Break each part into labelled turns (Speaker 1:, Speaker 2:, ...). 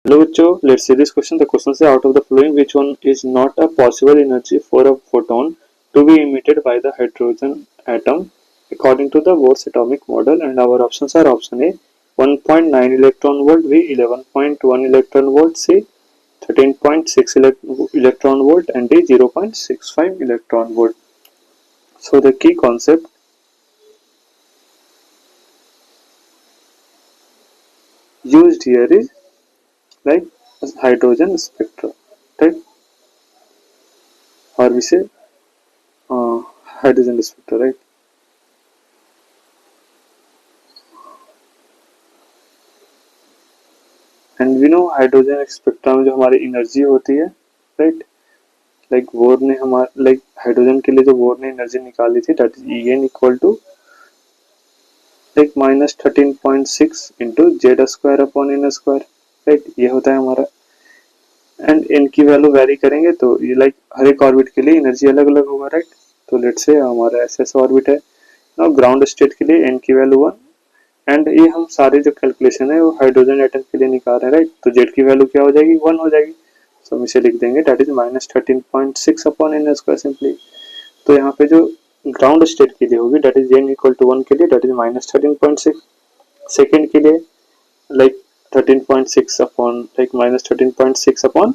Speaker 1: Hello bachcho, let's see this question. The question says out of the following which one is not a possible energy for a photon to be emitted by the hydrogen atom according to the Bohr's atomic model, and our options are option A 1.9 electron volt, B 11.1 electron volt, C 13.6 electron volt, and D 0.65 electron volt. So the key concept used here is like hydrogen spectra, right? Or we say hydrogen spectra, right? And we know hydrogen spectra में जो हमारी energy होती है, right, like bore ने हमारे like hydrogen के लिए जो बोर ने एनर्जी निकाली थी that is En equal to like -13.6 into Z square upon n square, right, ये होता है हमारा। एंड एन की वैल्यू वेरी करेंगे तो ये लाइक हर एक ऑर्बिट के लिए एनर्जी अलग अलग होगा, राइट। तो लेट्स से हमारा एसएस ऑर्बिट है ना, ग्राउंड स्टेट के लिए एन की वैल्यू 1, एंड ये हम सारे जो कैलकुलेशन है वो हाइड्रोजन एटम के लिए निकाल रहे हैं, राइट। तो जेड की वैल्यू क्या हो जाएगी, 1 हो जाएगी। तो हम इसे लिख देंगे that is -13.6 upon n square simply. तो यहाँ पे जो ग्राउंड स्टेट के लिए होगी that is n equal to 1 के लिए दैट इज -13.6, सेकेंड के लिए लाइक 13.6 अपॉन लाइक -13.6 अपॉन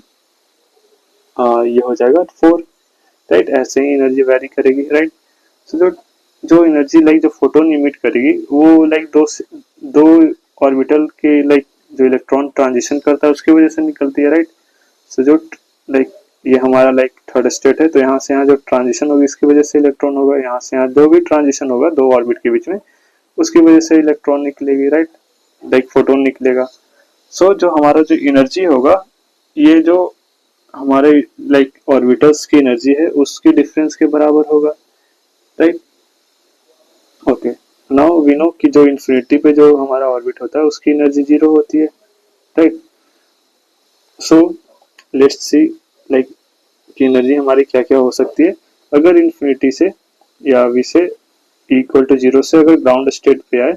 Speaker 1: ये हो जाएगा 4, राइट। ऐसे ही एनर्जी वेरी करेगी, राइट। सो जो एनर्जी लाइक जो फोटोन इमिट करेगी वो लाइक दो ऑर्बिटल के लाइक जो इलेक्ट्रॉन ट्रांजिशन करता है उसकी वजह से निकलती है, राइट। सो जो लाइक ये हमारा लाइक थर्ड स्टेट है, तो यहाँ से यहाँ जो ट्रांजिशन होगी इसकी वजह से इलेक्ट्रॉन होगा, यहाँ से यहाँ जो भी ट्रांजिशन होगा दो ऑर्बिट के बीच में उसकी वजह से इलेक्ट्रॉन निकलेगी, राइट, लाइक फोटोन निकलेगा। सो जो हमारा जो एनर्जी होगा ये जो हमारे लाइक ऑर्बिटल्स की एनर्जी है उसकी डिफरेंस के बराबर होगा, right. Okay, now we know कि जो इन्फिनिटी पे जो हमारा ऑर्बिट होता है उसकी एनर्जी 0 होती है, right. So let's see like की एनर्जी हमारी क्या क्या हो सकती है अगर इन्फिनिटी से या वी से इक्वल टू 0 से अगर ग्राउंड स्टेट पे आए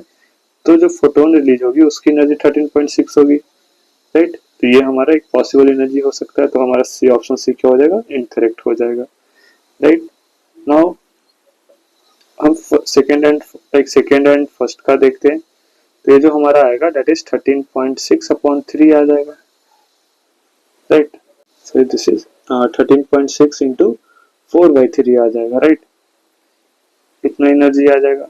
Speaker 1: तो जो फोटोन रिलीज होगी उसकी एनर्जी 13.6 होगी, राइट। तो ये हमारा एक पॉसिबल एनर्जी हो सकता है। तो हमारा सी ऑप्शन सी क्या हो जाएगा, इनकरेक्ट हो जाएगा, राइट। नाउ हम सेकेंड एंड फर्स्ट का देखते हैं। तो ये जो हमारा आएगा दैट इज 13.6 अपॉन 3 आ जाएगा, right. So this is 13.6 into 4/3 आ जाएगा, राइट। इतना एनर्जी आ जाएगा।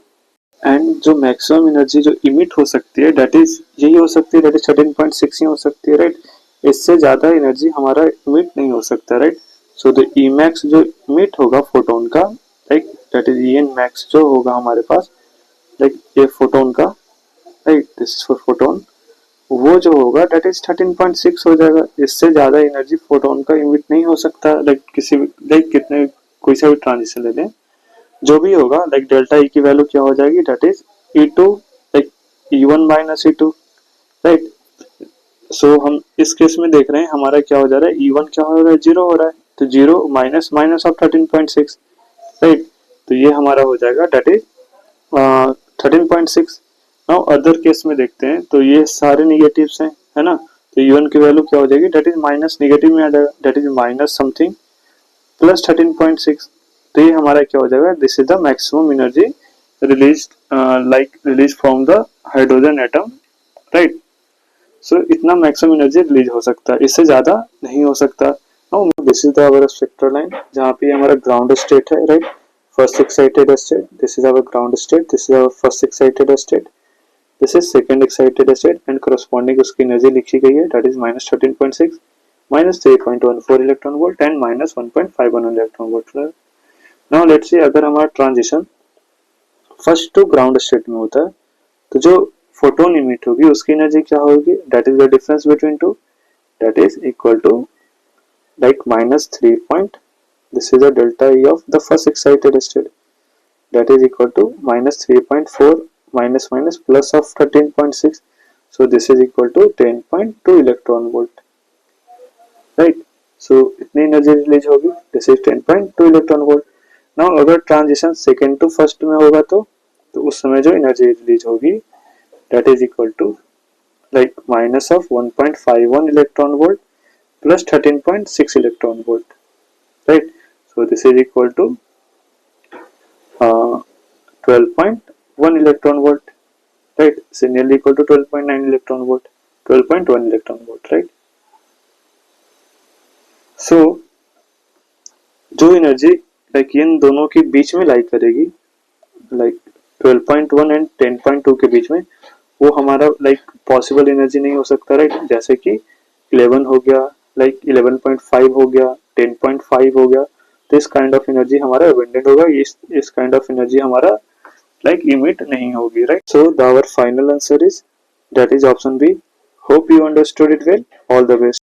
Speaker 1: एंड जो मैक्सिमम एनर्जी जो इमिट हो सकती है दैट इज यही हो सकती है, दैट इज 13.6 ही हो सकती है, राइट। इससे ज्यादा एनर्जी हमारा इमिट नहीं हो सकता, right. So the E max जो इमिट होगा फोटोन का, like that is E n max जो होगा हमारे पास, लाइक ये फोटोन का, right, this is for photon, वो जो होगा दैट इज 13.6 हो जाएगा। इससे ज्यादा एनर्जी फोटोन का इमिट नहीं हो सकता, लाइक किसी लाइक कितने कोई सा भी ट्रांजिशन ले लें जो भी होगा, लाइक डेल्टा ई की वैल्यू क्या हो जाएगी that is E2 like E1 minus E2, right. So हम इस केस में देख रहे हैं हमारा क्या हो जा रहा है, E1 क्या हो रहा है, 0 हो रहा है, तो 0 माइनस माइनस ऑफ 13.6, राइट। तो ये हमारा हो जाएगा that is 13.6। Now other case में देखते हैं तो ये सारे निगेटिव्स हैं, है ना। तो E1 की वैल्यू क्या हो जाएगी दैट इज माइनस निगेटिव में आ जाएगा, that is minus something plus 13.6। तो ये हमारा क्या हो जाएगा, this is the maximum energy release like release from the hydrogen atom, right. So इतना मैक्सिमम एनर्जी रिलीज हो सकता है, इससे ज्यादा नहीं हो सकता। This is the our spectral line जहाँ पे हमारा ग्राउंड स्टेट है, right, first excited state, this is our ground state, this is our first excited state, this is second excited state, and corresponding उसकी एनर्जी लिखी गई है that is -13.6 -3.14 electron volt and -1.51 electron volt. Now let's see अगर हमारा transition first to ground state में होता है तो जो फोटोन इमिट होगी उसकी एनर्जी क्या होगी, that is the difference between two, that is equal to like -3 point, this is the delta E of the first excited state, that is equal to -3.4 minus minus plus of 13.6, so this is equal to 10.2 electron volt, right. So इतनी energy release होगी, this is 10.2 electron volt. Now अगर transition second to first में होगा तो उस समय जो energy release होगी that is equal to like minus of 1.51 electron volt plus 13.6 electron volt, right? So this is equal to 12.1 electron volt, right? So nearly equal to 12.9 electron volt, 12.1 electron volt, right? So जो energy like in दोनों के बीच में लाई करेगी, like 12.1 and 10.2 के बीच में, वो हमारा like possible energy नहीं हो सकता, राइट? जैसे कि 11 हो गया, लाइक 11.5 हो गया, 10.5 हो गया, तो इस काइंड ऑफ एनर्जी हमारा अबंडेंट होगा, इस काइंड ऑफ एनर्जी हमारा लाइक इमिट नहीं होगी, right? So our final answer is that is option B. Hope you understood it well. All the best.